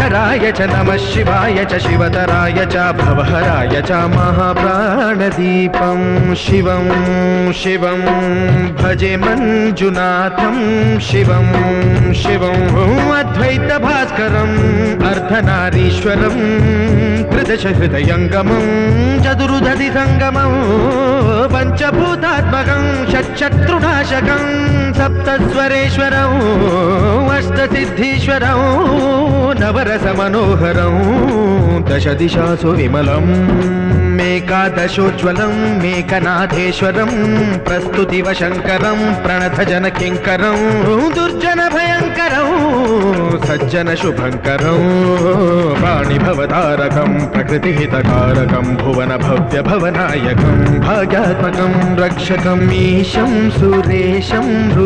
शङ्कराय च नमः शिवाय च शिवतराय च भवहराय च महाप्राणदीपं शिवं शिवं भजे मञ्जुनाथं शिवं शिवं अद्वैतभास्करम् अर्धनारीश्वरं त्रिदशहृदयङ्गमं चतुर्दधिसङ्गमं पञ्चभूतात्मकं षट्शत्रुनाशकं सप्तस्वरेश्वरं अष्टसिद्धीश्वरं नवरसमनोहरं दशदिशासु विमलं मेकादशोज्ज्वलं मेकनाथेश्वरं प्रस्तुतिव शङ्करं प्रणतजनकिङ्करं दुर्जनभयङ्करं सज्जनशुभङ्करं वाणिभवतारकं प्रकृतिहितकारकं भुवनभव्यभवनायकं भाग्यात्मकं रक्षकम् ईशं सुरेशं